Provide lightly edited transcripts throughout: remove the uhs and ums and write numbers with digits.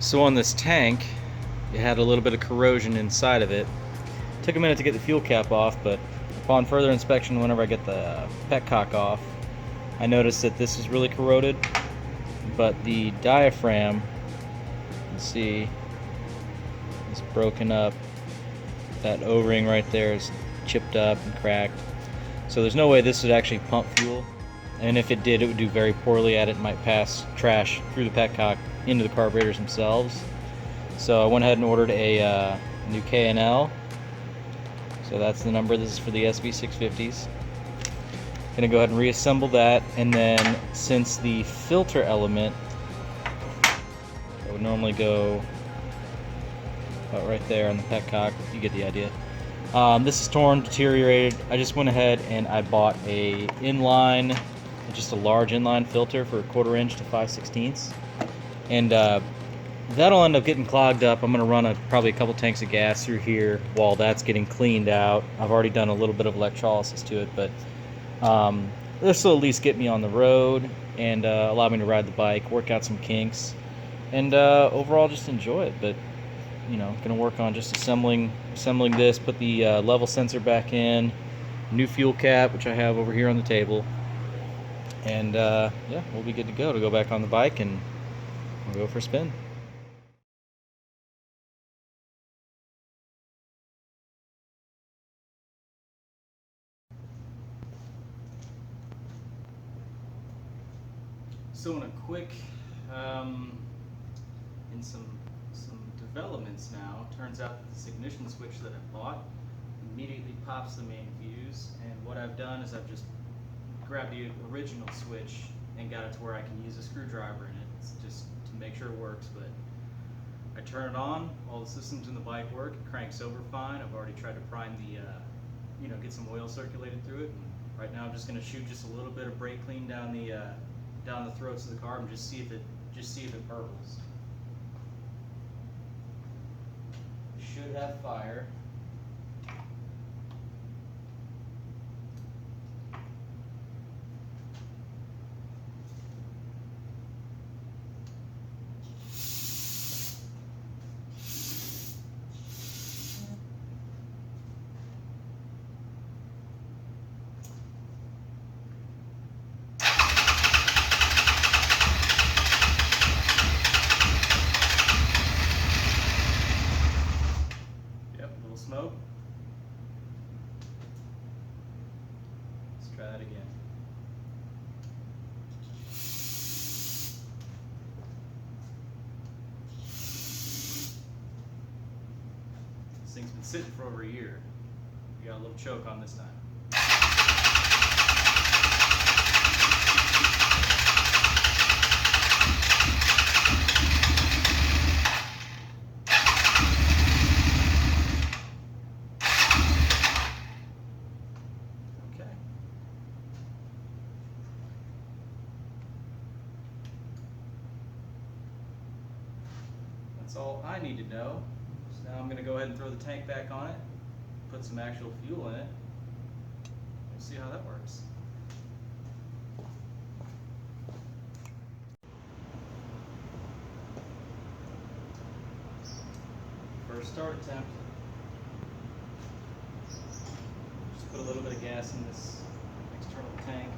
So on this tank, it had a little bit of corrosion inside of it. Took a minute to get the fuel cap off, but upon further inspection, whenever I get the petcock off, I noticed that this is really corroded, but the diaphragm, you can see, is broken up. That O-ring right there is chipped up and cracked. So there's no way this would actually pump fuel. And if it did, it would do very poorly at it. It might pass trash through the petcock into the carburetors themselves. So I went ahead and ordered a new K&L. So that's the number. This is for the SV650s. Gonna go ahead and reassemble that, and then since the filter element that would normally go about right there on the petcock, you get the idea. This is torn, deteriorated. I just went ahead and I bought a inline, just a large inline filter for 1/4 inch to 5/16, and that'll end up getting clogged up. I'm going to run probably a couple tanks of gas through here while that's getting cleaned out. I've already done a little bit of electrolysis to it, but this will at least get me on the road and allow me to ride the bike, work out some kinks, and overall just enjoy it. But you know, going to work on just assembling this, put the level sensor back in, new fuel cap, which I have over here on the table, and yeah, we'll be good to go back on the bike, and we'll go for a spin. So in a quick, in some developments now, turns out that this ignition switch that I bought immediately pops the main fuse, and what I've done is I've just grabbed the original switch and got it to where I can use a screwdriver in it. It's just to make sure it works, but I turn it on, all the systems in the bike work, it cranks over fine. I've already tried to prime the, get some oil circulated through it, and right now I'm just going to shoot just a little bit of brake clean down the throats of the car and just see if it purples. Should have fire. Smoke. Let's try that again. This thing's been sitting for over a year. We got a little choke on this time. That's all I need to know. So now I'm going to go ahead and throw the tank back on it, put some actual fuel in it, and see how that works. First start attempt. Just put a little bit of gas in this external tank.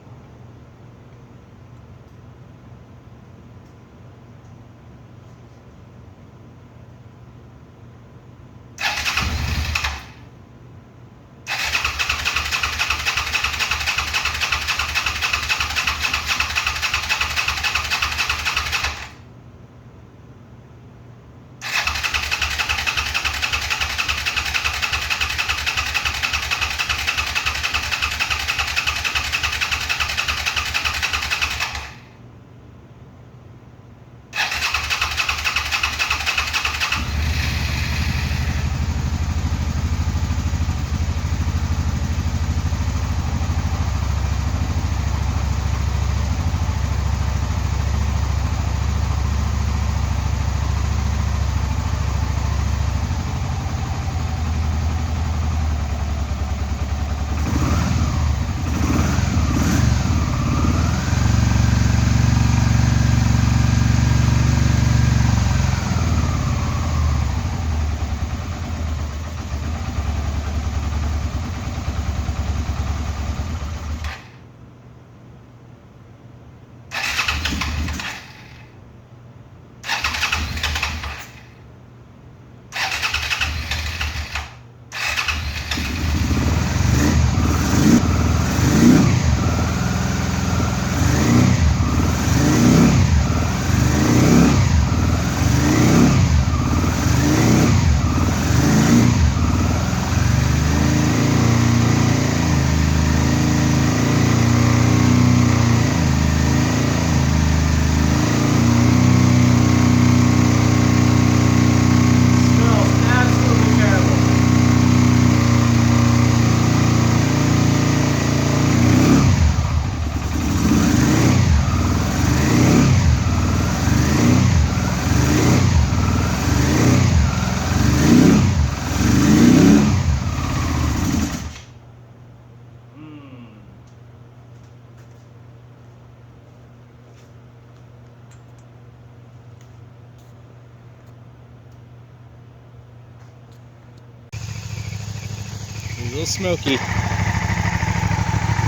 a little smoky.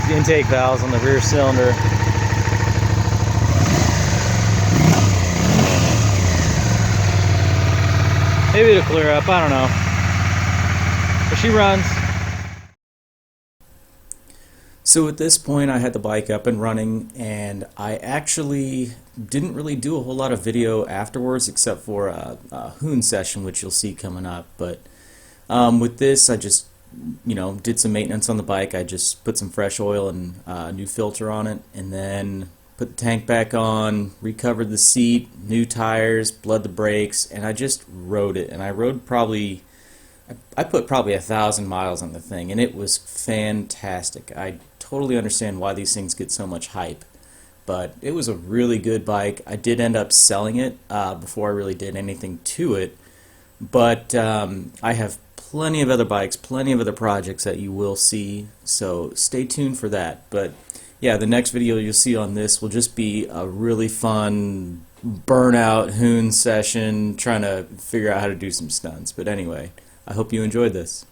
The intake valves on the rear cylinder. Maybe it'll clear up, I don't know. But she runs. So at this point I had the bike up and running, and I actually didn't really do a whole lot of video afterwards except for a hoon session, which you'll see coming up. But with this, I just did some maintenance on the bike. I just put some fresh oil and a new filter on it, and then put the tank back on, recovered the seat, new tires, bled the brakes, and I just rode it. And I rode I put probably 1,000 miles on the thing, and it was fantastic. I totally understand why these things get so much hype, but it was a really good bike. I did end up selling it before I really did anything to it, but I have plenty of other bikes, plenty of other projects that you will see, so stay tuned for that. But yeah, the next video you'll see on this will just be a really fun burnout hoon session trying to figure out how to do some stunts. But anyway, I hope you enjoyed this.